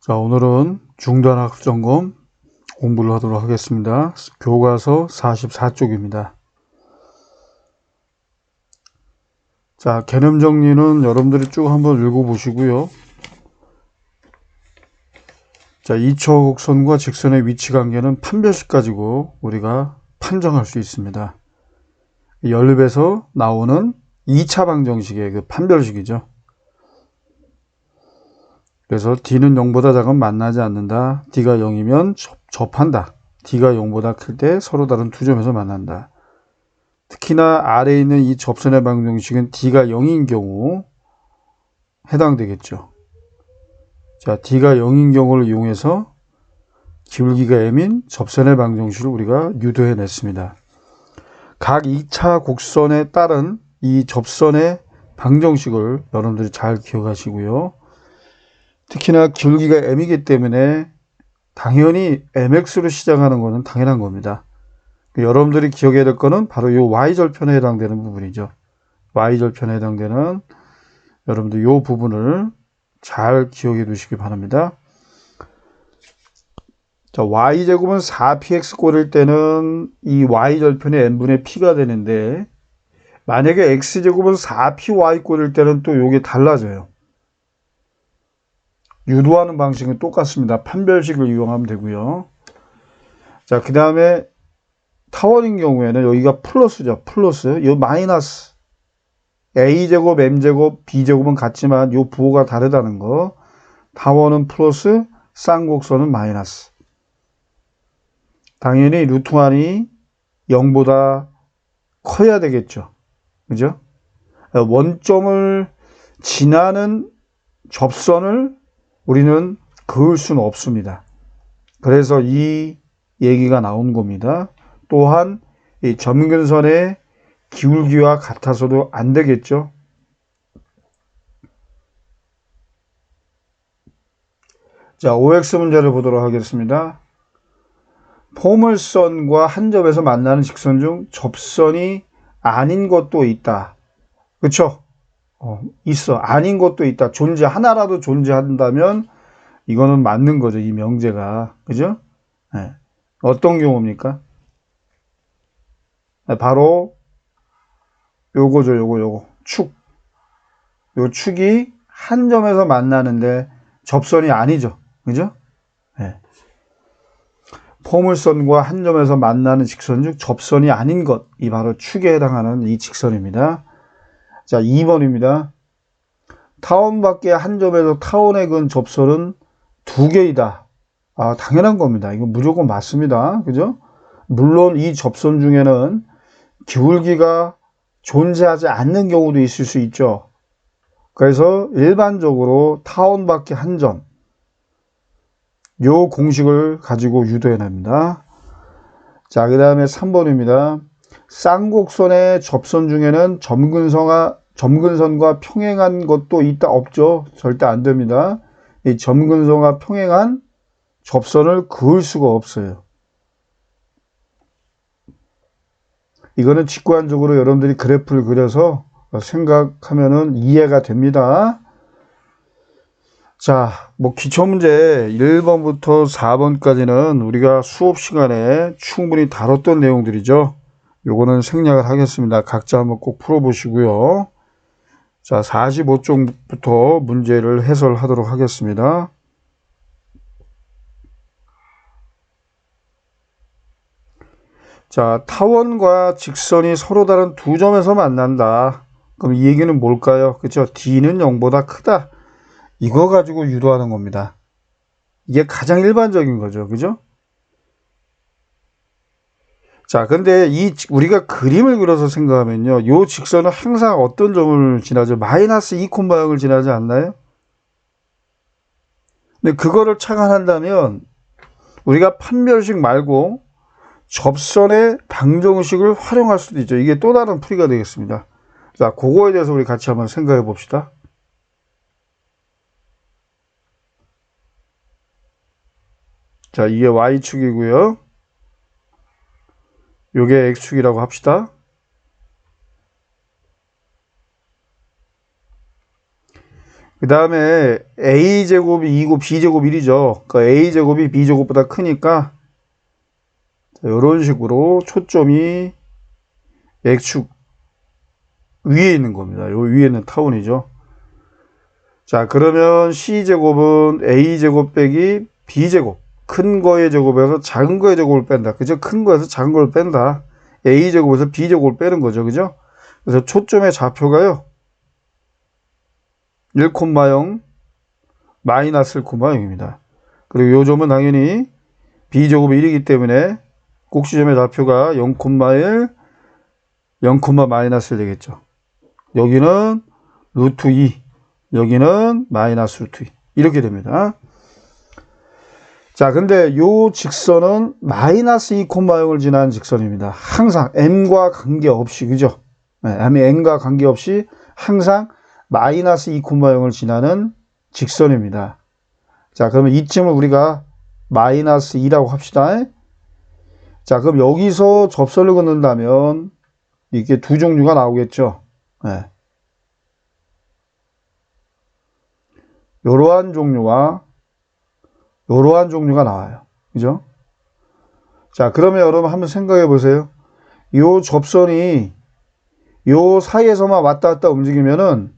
자, 오늘은 중단학점검 공부를 하도록 하겠습니다. 교과서 44쪽입니다. 자, 개념 정리는 여러분들이 쭉 한번 읽어보시고요. 자, 이초곡선과 직선의 위치 관계는 판별식 가지고 우리가 판정할 수 있습니다. 연립에서 나오는 2차 방정식의 그 판별식이죠. 그래서 D는 0보다 작으면 만나지 않는다. D가 0이면 접한다. D가 0보다 클 때 서로 다른 두 점에서 만난다. 특히나 아래에 있는 이 접선의 방정식은 D가 0인 경우 해당되겠죠. 자, D가 0인 경우를 이용해서 기울기가 M인 접선의 방정식을 우리가 유도해냈습니다. 각 2차 곡선에 따른 이 접선의 방정식을 여러분들이 잘 기억하시고요. 특히나 기울기가 M이기 때문에 당연히 MX로 시작하는 것은 당연한 겁니다. 여러분들이 기억해야 될 거는 바로 이 Y절편에 해당되는 부분이죠. Y절편에 해당되는 여러분들 이 부분을 잘 기억해 두시기 바랍니다. 자, Y제곱은 4px 꼴일 때는 이 Y절편이 n분의 p가 되는데 만약에 X제곱은 4py 꼴일 때는 또 이게 달라져요. 유도하는 방식은 똑같습니다. 판별식을 이용하면 되고요. 자, 그 다음에 타원인 경우에는 여기가 플러스죠. 플러스. 이 마이너스. A제곱, M제곱, B제곱은 같지만 이 부호가 다르다는 거. 타원은 플러스, 쌍곡선은 마이너스. 당연히 루트완이 0보다 커야 되겠죠. 그죠? 원점을 지나는 접선을 우리는 그을 수는 없습니다. 그래서 이 얘기가 나온 겁니다. 또한 이 점근선의 기울기와 같아서도 안 되겠죠. 자, OX 문제를 보도록 하겠습니다. 포물선과 한 점에서 만나는 직선 중 접선이 아닌 것도 있다. 그쵸? 있어. 아닌 것도 있다. 하나라도 존재한다면 이거는 맞는 거죠. 이 명제가. 그죠? 네. 어떤 경우입니까? 바로 요거죠. 요거. 축. 요 축이 한 점에서 만나는데 접선이 아니죠. 그죠? 네. 포물선과 한 점에서 만나는 직선 중 접선이 아닌 것. 이 바로 축에 해당하는 이 직선입니다. 자, 2번입니다. 타원 밖에 한 점에서 타원에 근 접선은 두 개이다. 아, 당연한 겁니다. 이거 무조건 맞습니다. 그죠? 물론 이 접선 중에는 기울기가 존재하지 않는 경우도 있을 수 있죠. 그래서 일반적으로 타원 밖에 한 점, 요 공식을 가지고 유도해냅니다. 자, 그 다음에 3번입니다. 쌍곡선의 접선 중에는 점근선과 평행한 것도 있다. 없죠. 절대 안 됩니다. 이 점근선과 평행한 접선을 그을 수가 없어요. 이거는 직관적으로 여러분들이 그래프를 그려서 생각하면은 이해가 됩니다. 자, 기초문제 1번부터 4번까지는 우리가 수업 시간에 충분히 다뤘던 내용들이죠. 요거는 생략을 하겠습니다. 각자 한번 꼭 풀어보시고요. 자, 45쪽부터 문제를 해설하도록 하겠습니다. 자, 타원과 직선이 서로 다른 두 점에서 만난다. 그럼 이 얘기는 뭘까요? 그죠? D는 0보다 크다. 이거 가지고 유도하는 겁니다. 이게 가장 일반적인 거죠. 그죠? 자, 근데 우리가 그림을 그려서 생각하면요. 요 직선은 항상 어떤 점을 지나죠? 마이너스 2 콤마형을 지나지 않나요? 근데 그거를 착안한다면 우리가 판별식 말고 접선의 방정식을 활용할 수도 있죠. 이게 또 다른 풀이가 되겠습니다. 자, 그거에 대해서 우리 같이 한번 생각해 봅시다. 자, 이게 Y축이고요. 요게 X축이라고 합시다. 그 다음에 a제곱이 2고 b제곱 1이죠. 그러니까 a제곱이 b제곱보다 크니까 이런 식으로 초점이 x축 위에 있는 겁니다. 요 위에 있는 타원이죠. 자, 그러면 c제곱은 a제곱 빼기 b제곱. 큰 거의 제곱에서 작은 거의 제곱을 뺀다. 그죠? 큰 거에서 작은 걸 뺀다. a제곱에서 b제곱을 빼는 거죠. 그죠? 그래서 초점의 좌표가요. 1,0 마이너스 1,0입니다. 그리고 요 점은 당연히 b제곱이 1이기 때문에 꼭지점의 좌표가 0,1, 0, 마이너스 1 되겠죠. 여기는 루트 2, 여기는 마이너스 루트 2. 이렇게 됩니다. 자, 근데 요 직선은 마이너스 2,0을 지나는 직선입니다. 항상 m과 관계없이, 그죠? 네, m과 관계없이 항상 마이너스 2,0을 지나는 직선입니다. 자, 그러면 이쯤을 우리가 마이너스 2라고 합시다. 자, 그럼 여기서 접선을 긋는다면 이게 두 종류가 나오겠죠. 네. 요러한 종류와 요러한 종류가 나와요. 그죠? 자, 그러면 여러분 한번 생각해 보세요. 요 접선이 요 사이에서만 왔다 갔다 움직이면은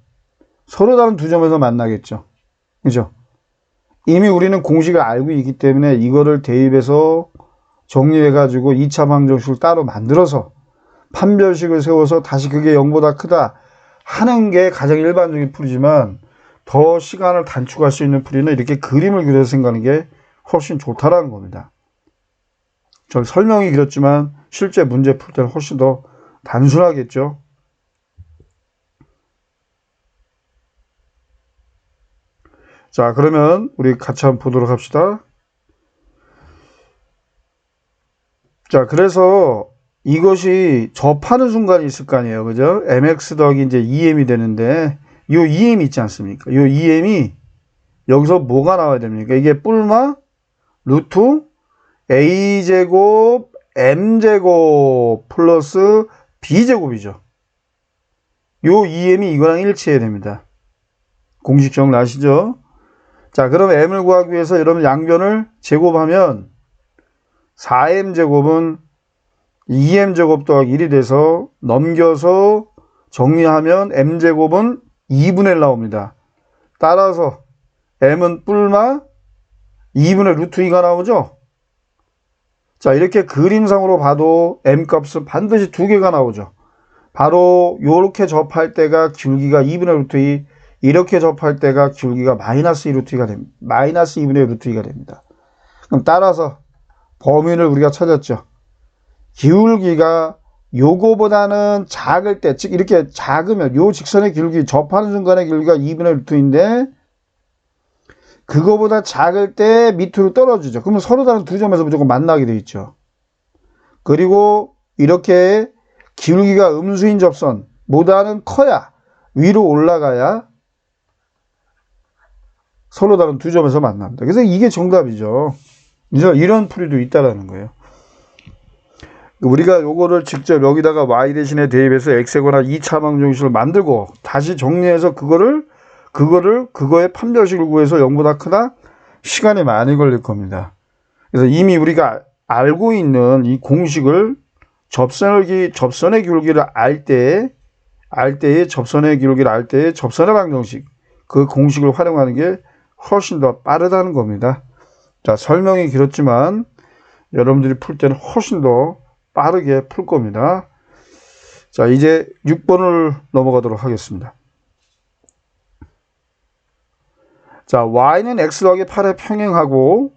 서로 다른 두 점에서 만나겠죠. 그죠? 이미 우리는 공식을 알고 있기 때문에 이거를 대입해서 정리해가지고 2차 방정식을 따로 만들어서 판별식을 세워서 다시 그게 0보다 크다 하는 게 가장 일반적인 풀이지만 더 시간을 단축할 수 있는 풀이는 이렇게 그림을 그려서 생각하는 게 훨씬 좋다라는 겁니다. 저 설명이 길었지만 실제 문제 풀 때는 훨씬 더 단순하겠죠. 자, 그러면 우리 같이 한번 보도록 합시다. 자, 그래서 이것이 접하는 순간이 있을 거 아니에요. 그죠? mx 더하기 이제 2m이 되는데 요 2m 있지 않습니까? 요 2m이 여기서 뭐가 나와야 됩니까? 이게 뿔마 루트 a제곱 m제곱 플러스 b제곱이죠. 요 2m이 이거랑 일치해야 됩니다. 공식 기억나시죠? 자, 그럼 m을 구하기 위해서 여러분 양변을 제곱하면 4m제곱은 2m제곱 더하기 1이 돼서 넘겨서 정리하면 m제곱은 2분의 1 나옵니다. 따라서 m은 뿔마 2분의 루트 2가 나오죠. 자, 이렇게 그림상으로 봐도 m 값은 반드시 두 개가 나오죠. 바로 이렇게 접할 때가 기울기가 2분의 루트 2, 이렇게 접할 때가 기울기가 마이너스 2 루트 2가 됩니다. 마이너스 2분의 루트 2가 됩니다. 그럼 따라서 범위를 우리가 찾았죠. 기울기가 요거보다는 작을 때, 즉 이렇게 작으면 요 직선의 기울기, 접하는 순간의 기울기가 2분의 루트 2인데 그거보다 작을 때 밑으로 떨어지죠. 그러면 서로 다른 두 점에서 무조건 만나게 돼 있죠. 그리고 이렇게 기울기가 음수인 접선보다는 커야 위로 올라가야 서로 다른 두 점에서 만납니다. 그래서 이게 정답이죠. 이런 풀이도 있다라는 거예요. 우리가 요거를 직접 여기다가 y 대신에 대입해서 x에거나 2차 방정식을 만들고 다시 정리해서 그거의 판별식을 구해서 0보다 크다? 시간이 많이 걸릴 겁니다. 그래서 이미 우리가 알고 있는 이 공식을 접선의 기울기를 알 때의 접선의 방정식, 그 공식을 활용하는 게 훨씬 더 빠르다는 겁니다. 자, 설명이 길었지만 여러분들이 풀 때는 훨씬 더 빠르게 풀 겁니다. 자, 이제 6번을 넘어가도록 하겠습니다. 자, y는 x 더하기 8에 평행하고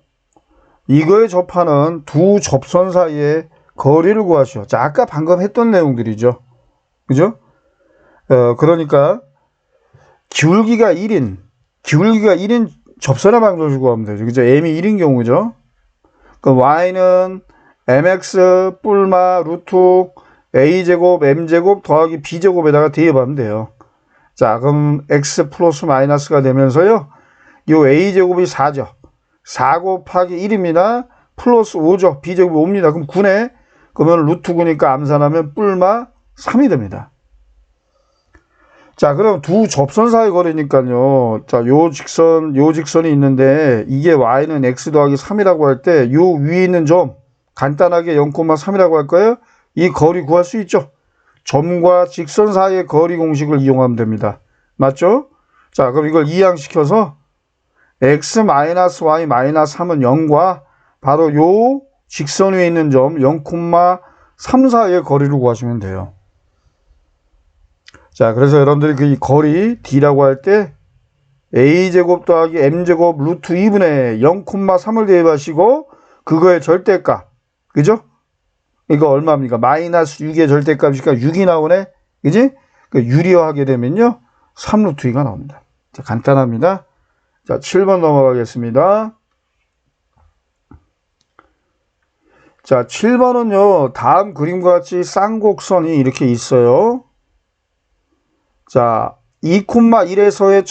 이거에 접하는 두 접선 사이의 거리를 구하시오. 자, 아까 방금 했던 내용들이죠. 그죠? 그러니까 기울기가 1인 접선의 방정식을 구하면 되죠. 그죠? m이 1인 경우죠. 그럼 y는 mx 뿔마 루트 a제곱 m제곱 더하기 b제곱에다가 대입하면 돼요. 자, 그럼 x 플러스 마이너스가 되면서요. 요 a제곱이 4죠. 4 곱하기 1입니다. 플러스 5죠. b제곱이 5입니다. 그럼 9네. 그러면 루트 9니까 암산하면 뿔마 3이 됩니다. 자, 그럼 두 접선 사이 거리니까요. 자, 요 직선이 있는데 이게 y는 x 더하기 3이라고 할 때 요 위에 있는 점 간단하게 0,3이라고 할까요? 이 거리 구할 수 있죠. 점과 직선 사이의 거리 공식을 이용하면 됩니다. 맞죠? 자, 그럼 이걸 이항시켜서 x-y-3은 0과 바로 요 직선 위에 있는 점 0,3 사이의 거리를 구하시면 돼요. 자, 그래서 여러분들이 그 거리 D라고 할 때 A제곱 더하기 M제곱 루트 2분의 0,3을 대입하시고 그거의 절대값. 그죠? 이거 얼마입니까? 마이너스 6의 절대값이니까 6이 나오네? 그지? 그 유리화하게 되면요. 3루트 2가 나옵니다. 자, 간단합니다. 자, 7번 넘어가겠습니다. 자, 7번은요. 다음 그림과 같이 쌍곡선이 이렇게 있어요. 자, 2,1에서의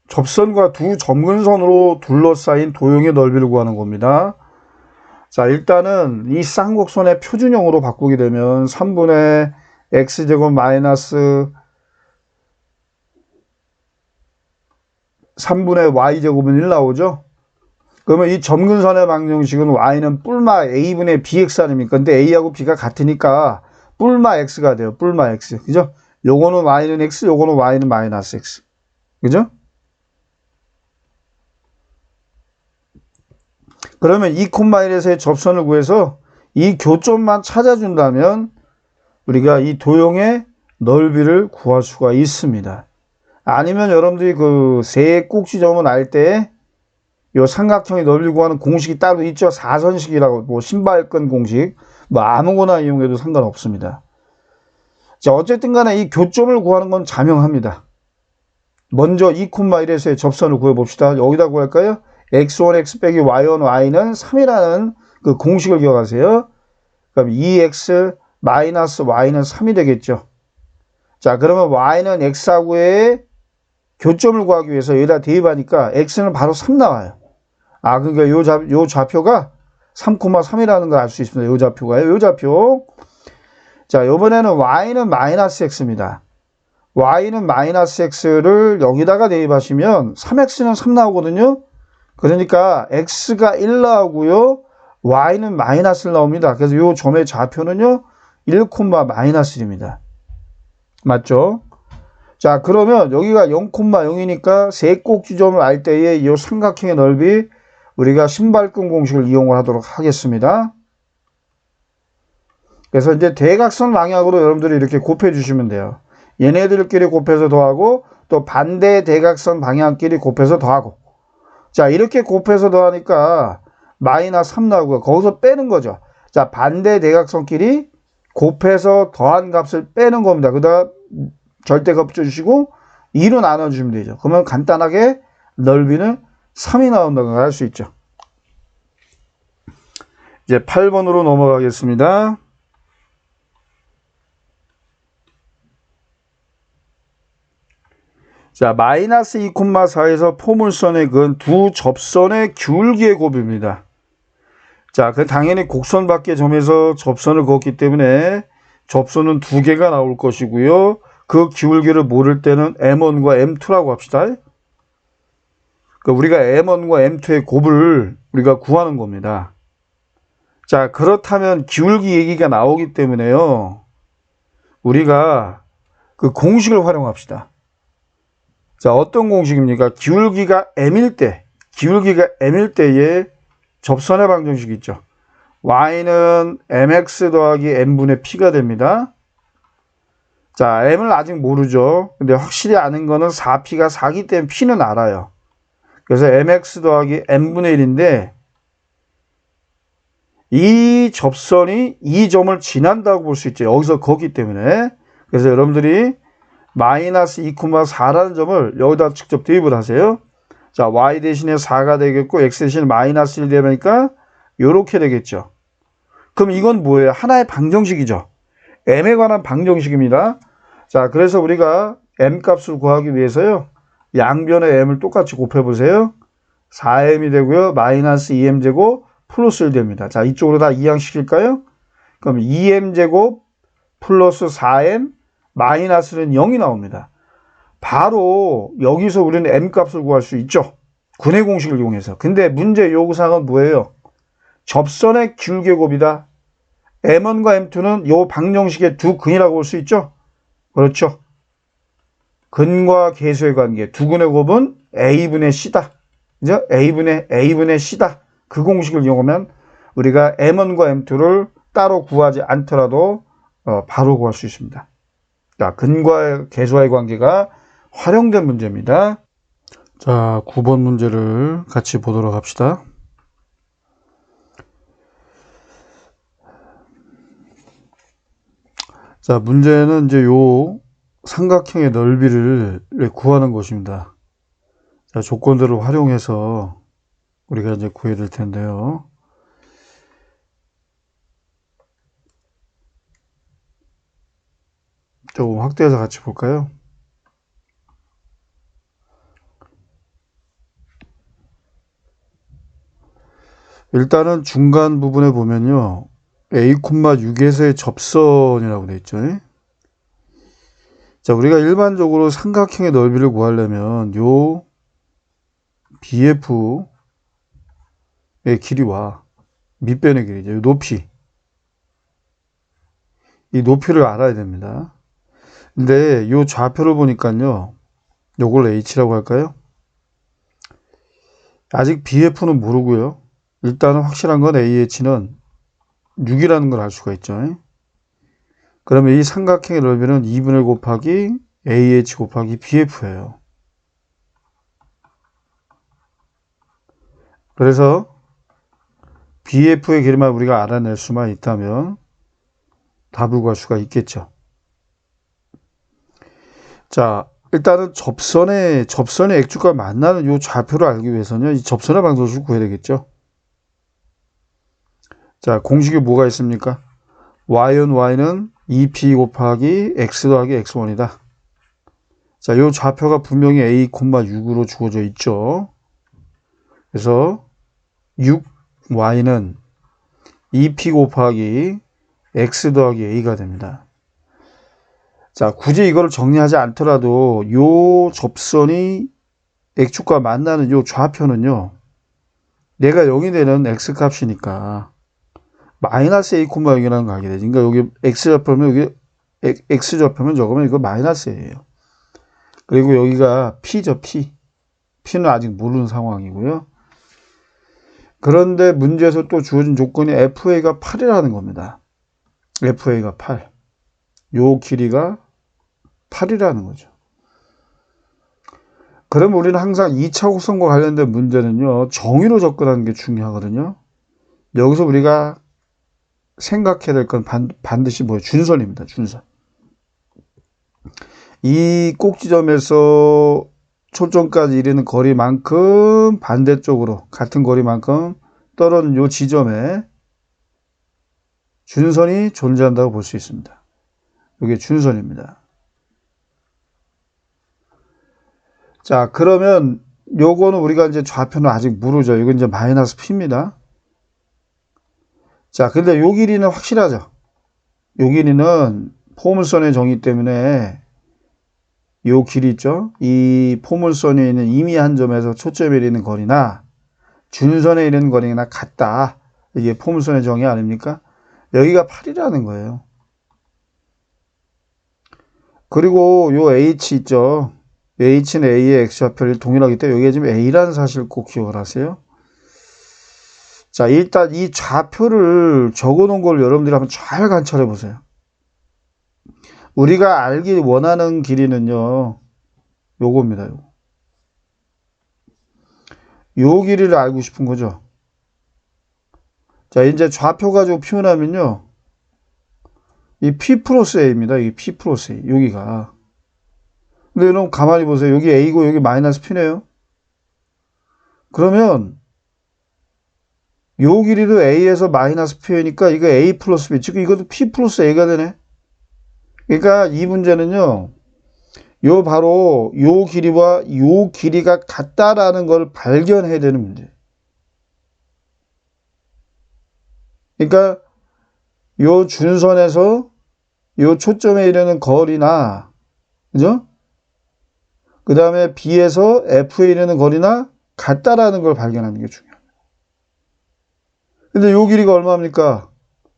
접선과 두 점근선으로 둘러싸인 도형의 넓이를 구하는 겁니다. 자, 일단은 이 쌍곡선의 표준형으로 바꾸게 되면 3분의 x제곱 마이너스 3분의 y제곱은 1 나오죠? 그러면 이 점근선의 방정식은 y는 뿔마 a분의 bx 아닙니까? 근데 a하고 b가 같으니까 뿔마 x가 돼요. 뿔마 x. 그죠? 요거는 y는 x, 요거는 y는 마이너스 x. 그죠? 그러면 2,1에서의 접선을 구해서 이 교점만 찾아준다면 우리가 이 도형의 넓이를 구할 수가 있습니다. 아니면 여러분들이 그 세 꼭지점을 알 때 요 삼각형의 넓이 구하는 공식이 따로 있죠. 사선식이라고, 뭐 신발끈 공식, 뭐 아무거나 이용해도 상관없습니다. 자, 어쨌든 간에 이 교점을 구하는 건 자명합니다. 먼저 2,1에서의 접선을 구해봅시다. 여기다 구할까요? x1, x 빼기 y1, y는 3이라는 그 공식을 기억하세요. 그럼 2x 마이너스 y는 3이 되겠죠. 자, 그러면 y는 x하고의 교점을 구하기 위해서 여기다 대입하니까 x는 바로 3 나와요. 아, 그러니까 요 좌표가 3,3이라는 걸 알 수 있습니다. 요 좌표가요. 요 좌표. 자, 요번에는 y는 마이너스 x입니다. y는 마이너스 x를 여기다가 대입하시면 3x는 3 나오거든요. 그러니까 x가 1 나오고요. y는 마이너스 1 나옵니다. 그래서 요 점의 좌표는요. 1, 마이너스 1입니다. 맞죠? 자, 그러면 여기가 0,0이니까 세 꼭지점을 알 때의 이 삼각형의 넓이 우리가 신발끈 공식을 이용을 하도록 하겠습니다. 그래서 이제 대각선 방향으로 여러분들이 이렇게 곱해 주시면 돼요. 얘네들끼리 곱해서 더하고 또 반대 대각선 방향끼리 곱해서 더하고. 자, 이렇게 곱해서 더하니까 마이너스 3 나오고 거기서 빼는 거죠. 자, 반대 대각선끼리 곱해서 더한 값을 빼는 겁니다. 그다음 절대값 주시고 2로 나눠주시면 되죠. 그러면 간단하게 넓이는 3이 나온다는 걸 알 수 있죠. 이제 8번으로 넘어가겠습니다. 자, 마이너스 2,4에서 포물선의 근 두 접선의 기울기의 곱입니다. 자, 그 당연히 곡선 밖의 점에서 접선을 그었기 때문에 접선은 두 개가 나올 것이고요. 그 기울기를 모를 때는 M1과 M2라고 합시다. 그러니까 우리가 M1과 M2의 곱을 우리가 구하는 겁니다. 자, 그렇다면 기울기 얘기가 나오기 때문에요. 우리가 그 공식을 활용합시다. 자, 어떤 공식입니까? 기울기가 M일 때의 접선의 방정식이 있죠. y는 mx 더하기 m분의 p가 됩니다. 자, m을 아직 모르죠. 근데 확실히 아는 거는 4p가 4기 때문에 p는 알아요. 그래서 mx 더하기 m분의 1인데 이 접선이 이 점을 지난다고 볼 수 있죠. 여기서 걷기 때문에. 그래서 여러분들이 마이너스 2,4라는 점을 여기다 직접 대입을 하세요. 자, y 대신에 4가 되겠고 x 대신에 마이너스 1 되니까 요렇게 되겠죠. 그럼 이건 뭐예요? 하나의 방정식이죠. m에 관한 방정식입니다. 자, 그래서 우리가 m 값을 구하기 위해서요. 양변의 m을 똑같이 곱해보세요. 4m이 되고요. 마이너스 2m제곱 플러스 1 됩니다. 자, 이쪽으로 다 이항시킬까요? 그럼 2m제곱 플러스 4m 마이너스는 0이 나옵니다. 바로 여기서 우리는 m값을 구할 수 있죠. 군의 공식을 이용해서. 근데 문제 요구사항은 뭐예요? 접선의 기울계곱이다. m1과 m2는 요 방정식의 두 근이라고 볼 수 있죠. 그렇죠. 근과 계수의 관계, 두 근의 곱은 a분의 c다. 그죠? a분의 c다. 그 공식을 이용하면 우리가 m1과 m2를 따로 구하지 않더라도 바로 구할 수 있습니다. 자, 근과 계수와의 관계가 활용된 문제입니다. 자, 9번 문제를 같이 보도록 합시다. 자, 문제는 이제 요 삼각형의 넓이를 구하는 것입니다. 자, 조건들을 활용해서 우리가 이제 구해야 될 텐데요. 조금 확대해서 같이 볼까요? 일단은 중간 부분에 보면요. a,6에서의 접선이라고 되어 있죠. 자, 우리가 일반적으로 삼각형의 넓이를 구하려면 요 BF의 길이와 밑변의 길이죠. 높이. 이 높이를 알아야 됩니다. 근데 요 좌표를 보니까요. 요걸 H라고 할까요? 아직 BF는 모르고요. 일단은 확실한 건 AH는 6이라는 걸 알 수가 있죠. 그러면 이 삼각형의 넓이는 2분의 1 곱하기 AH 곱하기 BF예요. 그래서 BF의 길이만 우리가 알아낼 수만 있다면 답을 구할 수가 있겠죠. 자, 일단은 접선의 액축과 만나는 이 좌표를 알기 위해서는 이 접선의 방정식을 구해야 되겠죠. 자, 공식이 뭐가 있습니까? y는 2p 곱하기 x 더하기 x1이다. 자, 이 좌표가 분명히 a, 6으로 주어져 있죠. 그래서 6y는 2p 곱하기 x 더하기 a가 됩니다. 자, 굳이 이거를 정리하지 않더라도 요 접선이 x축과 만나는 요 좌표는요. 얘가 0이 되는 x값이니까 마이너스 a, 0이라는 거 알게 되지. 그러니까 여기 x좌표면 여기 x좌표면 적으면 이거 마이너스예요. 그리고 여기가 p죠, p. p는 아직 모르는 상황이고요. 그런데 문제에서 또 주어진 조건이 FA가 8이라는 겁니다. FA가 8. 요 길이가 8이라는 거죠. 그럼 우리는 항상 2차 곡선과 관련된 문제는요. 정의로 접근하는 게 중요하거든요. 여기서 우리가 생각해야 될 건 반드시 뭐예요? 준선입니다. 준선. 이 꼭지점에서 초점까지 이르는 거리만큼 반대쪽으로 같은 거리만큼 떨어진 요 지점에 준선이 존재한다고 볼 수 있습니다. 이게 준선입니다. 자, 그러면 요거는 우리가 이제 좌표는 아직 모르죠. 이건 이제 마이너스 p입니다. 자, 근데 요 길이는 확실하죠. 요 길이는 포물선의 정의 때문에 요 길이 있죠. 이 포물선에 있는 임의한 점에서 초점에 이르는 거리나 준선에 이르는 거리나 같다. 이게 포물선의 정의 아닙니까? 여기가 8이라는 거예요. 그리고 요 H 있죠. H는 A의 X좌표를 동일하기 때문에 여기에 지금 A라는 사실을 꼭 기억을 하세요. 자, 일단 이 좌표를 적어 놓은 걸 여러분들이 한번 잘 관찰해 보세요. 우리가 알기 원하는 길이는요. 요겁니다. 요 길이를 알고 싶은 거죠. 자, 이제 좌표 가지고 표현하면요. 이 P 플러스 A입니다. 이 P 플러스 A. 여기가. 근데 여러분 가만히 보세요. 여기 A고 여기 마이너스 P네요. 그러면 요 길이도 A에서 마이너스 P니까 이거 A 플러스 B. 즉 이것도 P 플러스 A가 되네. 그러니까 이 문제는요. 요 바로 요 길이와 요 길이가 같다라는 걸 발견해야 되는 문제. 그러니까 요 준선에서 요 초점에 이르는 거리나, 그죠? 그 다음에 B에서 F에 이르는 거리나 같다라는 걸 발견하는 게 중요합니다. 근데 요 길이가 얼마입니까?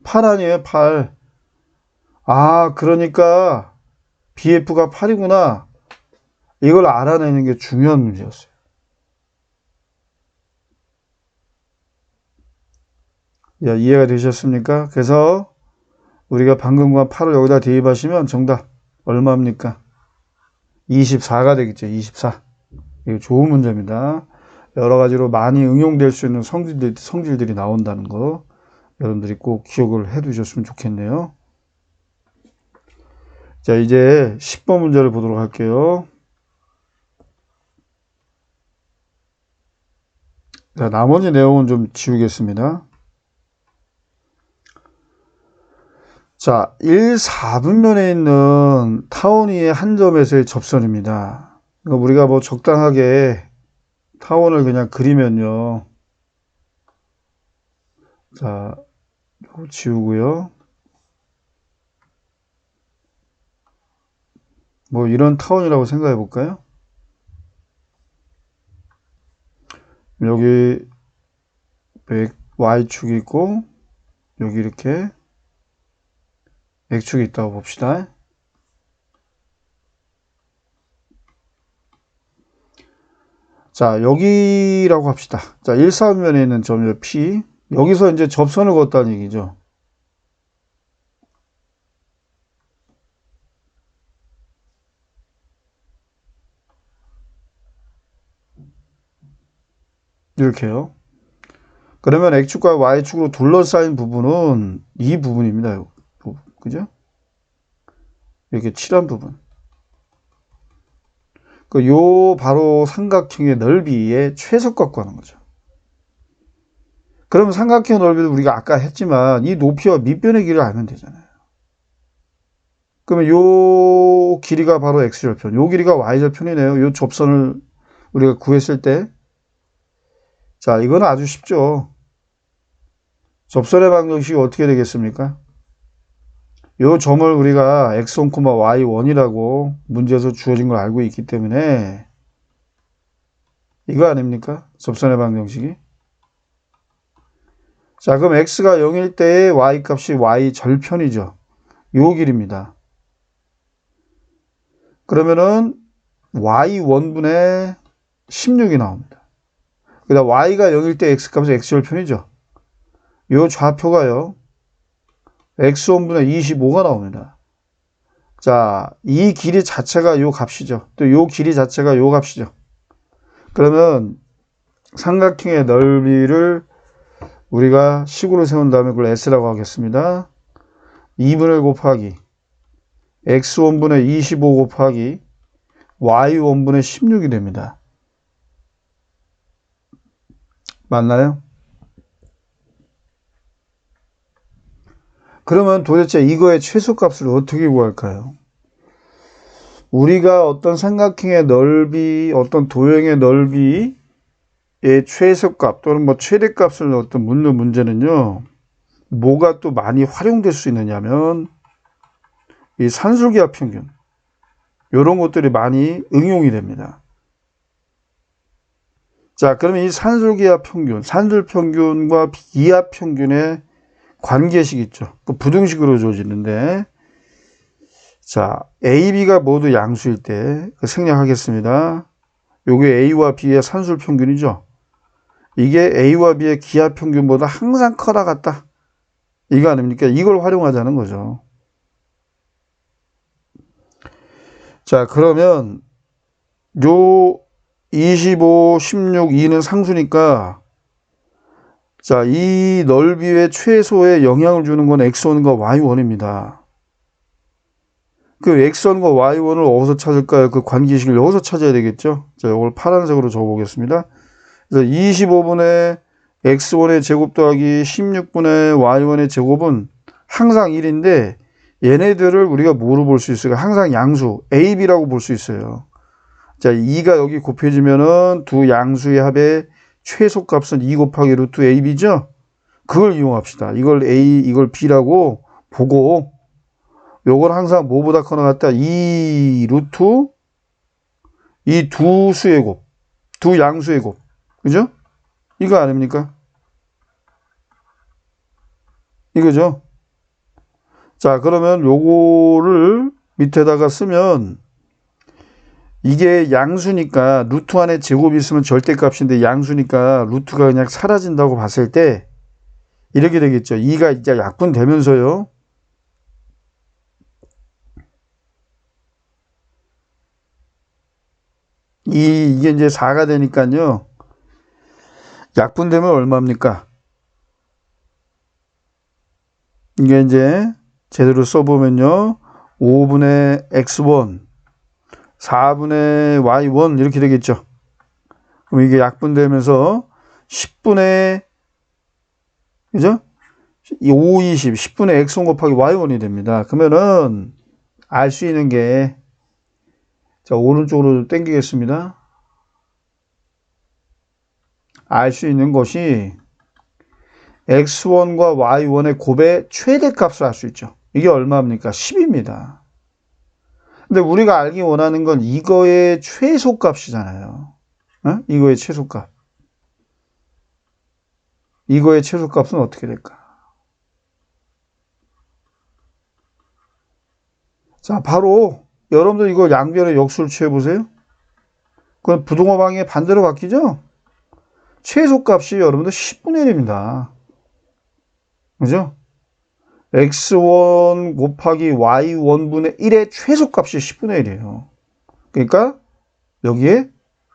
8 아니에요, 8. 아, 그러니까 BF가 8이구나. 이걸 알아내는 게 중요한 문제였어요. 야, 이해가 되셨습니까? 그래서 우리가 방금과 8을 여기다 대입하시면 정답 얼마입니까? 24가 되겠죠. 24. 이거 좋은 문제입니다. 여러 가지로 많이 응용될 수 있는 성질들이 나온다는 거 여러분들이 꼭 기억을 해 두셨으면 좋겠네요. 자, 이제 10번 문제를 보도록 할게요. 자, 나머지 내용은 좀 지우겠습니다. 자, 1, 4분면에 있는 타원위의 한 점에서의 접선입니다. 그러니까 우리가 뭐 적당하게 타원을 그냥 그리면요. 자, 이거 지우고요. 뭐 이런 타원이라고 생각해 볼까요? 여기 Y축이 있고 여기 이렇게 X축이 있다고 봅시다. 자, 여기라고 합시다. 자, 1, 4분면에 있는 점이 P. 여기서 이제 접선을 그었다는 얘기죠. 이렇게요. 그러면 X축과 Y축으로 둘러싸인 부분은 이 부분입니다. 그죠? 이렇게 칠한 부분. 요 바로 삼각형의 넓이의 최소값 구하는 거죠. 그러면 삼각형 넓이도 우리가 아까 했지만 이 높이와 밑변의 길이를 알면 되잖아요. 그러면 요 길이가 바로 X절편, 요 길이가 Y절편이네요. 요 접선을 우리가 구했을 때. 자, 이거는 아주 쉽죠. 접선의 방정식이 어떻게 되겠습니까? 요 점을 우리가 x1, y1이라고 문제에서 주어진 걸 알고 있기 때문에 이거 아닙니까? 접선의 방정식이. 자, 그럼 x가 0일 때의 y 값이 y 절편이죠. 요 길입니다. 그러면은 y1분의 16이 나옵니다. 그다음 y가 0일 때 x 값은 x 절편이죠. 요 좌표가요. x1분의 25가 나옵니다. 자, 이 길이 자체가 요 값이죠. 또 요 길이 자체가 요 값이죠. 그러면 삼각형의 넓이를 우리가 식으로 세운 다음에 그걸 S라고 하겠습니다. 2분의 곱하기 X1분의 25 곱하기 Y1분의 16이 됩니다. 맞나요? 그러면 도대체 이거의 최소값을 어떻게 구할까요? 우리가 어떤 삼각형의 넓이, 어떤 도형의 넓이의 최소값 또는 뭐 최대값을 어떤 묻는 문제는요. 뭐가 또 많이 활용될 수 있느냐면 이 산술기하 평균 이런 것들이 많이 응용이 됩니다. 자, 그러면 이 산술기하 평균, 산술평균과 기하평균의 관계식 있죠. 그 부등식으로 주어지는데 자, A, B가 모두 양수일 때 생략하겠습니다. 요게 A와 B의 산술평균이죠. 이게 A와 B의 기하평균보다 항상 커다 같다. 이거 아닙니까? 이걸 활용하자는 거죠. 자, 그러면 요 25, 16, 2는 상수니까 자, 이 넓이의 최소에 영향을 주는 건 X1과 Y1입니다. 그 X1과 Y1을 어디서 찾을까요? 그 관계식을 여기서 찾아야 되겠죠? 자, 이걸 파란색으로 적어보겠습니다. 그래서 25분의 X1의 제곱 더하기 16분의 Y1의 제곱은 항상 1인데 얘네들을 우리가 뭐로 볼 수 있어요? 항상 양수, A, B라고 볼 수 있어요. 자, 2가 여기 곱해지면은 두 양수의 합의 최소값은 2 곱하기 루트 AB죠? 그걸 이용합시다. 이걸 A, 이걸 B라고 보고 요건 항상 뭐보다 커나 같다? 2 루트 이 두 수의 곱, 두 양수의 곱. 그죠? 이거 아닙니까? 이거죠? 자, 그러면 요거를 밑에다가 쓰면 이게 양수니까 루트 안에 제곱이 있으면 절대값인데 양수니까 루트가 그냥 사라진다고 봤을 때 이렇게 되겠죠. 2가 이제 약분되면서요. 이게 이제 4가 되니까요. 약분되면 얼마입니까? 이게 이제 제대로 써보면요. 5분의 x1, 4분의 y1 이렇게 되겠죠. 그럼 이게 약분되면서 10분의 그죠? 5, 20, 10분의 x1 곱하기 y1이 됩니다. 그러면은 알 수 있는 게 자, 오른쪽으로 당기겠습니다. 알 수 있는 것이 x1과 y1의 곱의 최대값을 알 수 있죠. 이게 얼마입니까? 10입니다. 근데 우리가 알기 원하는 건 이거의 최소값이잖아요. 어? 이거의 최소값. 이거의 최소값은 어떻게 될까? 자, 바로 여러분들 이거 양변의 역수를 취해보세요. 그건 부동호 방향이 반대로 바뀌죠? 최소값이 여러분들 10분의 1입니다. 그죠? x1 곱하기 y1분의 1의 최소값이 10분의 1이에요. 그러니까 여기에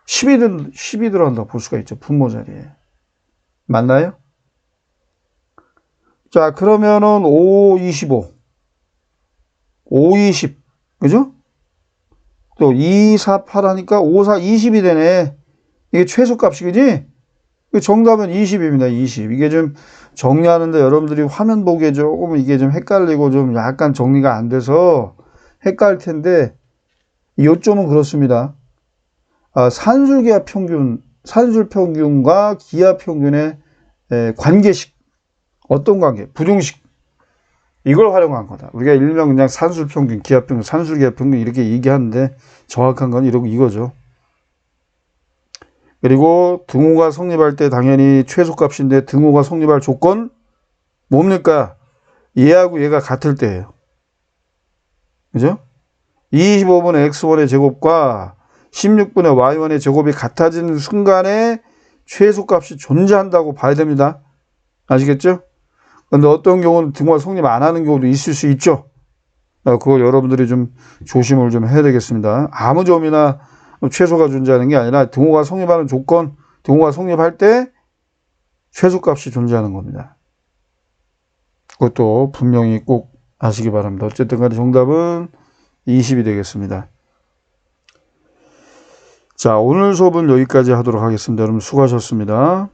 10이 들어간다고 볼 수가 있죠. 분모 자리에. 맞나요? 자, 그러면은 5, 25. 5, 20. 그죠? 또 2, 4, 8 하니까 5, 4, 20이 되네. 이게 최소값이, 그지? 정답은 20입니다. 20. 이게 좀 정리하는데 여러분들이 화면 보기에 조금 이게 좀 헷갈리고 좀 약간 정리가 안 돼서 헷갈릴 텐데, 요점은 그렇습니다. 산술기압 평균, 산술 평균과 기압 평균의 관계식. 어떤 관계? 부등식. 이걸 활용한 거다. 우리가 일명 그냥 산술 평균, 기압 평균, 산술 기압 평균 이렇게 얘기하는데 정확한 건 이거죠. 그리고 등호가 성립할 때 당연히 최소값인데 등호가 성립할 조건 뭡니까? 얘하고 얘가 같을 때예요. 그죠? 25분의 x1의 제곱과 16분의 y1의 제곱이 같아지는 순간에 최소값이 존재한다고 봐야 됩니다. 아시겠죠? 근데 어떤 경우는 등호가 성립 안 하는 경우도 있을 수 있죠. 그거 여러분들이 좀 조심을 좀 해야 되겠습니다. 아무 점이나 최소가 존재하는 게 아니라 등호가 성립하는 조건, 등호가 성립할 때 최소값이 존재하는 겁니다. 그것도 분명히 꼭 아시기 바랍니다. 어쨌든 간에 정답은 20이 되겠습니다. 자, 오늘 수업은 여기까지 하도록 하겠습니다. 여러분 수고하셨습니다.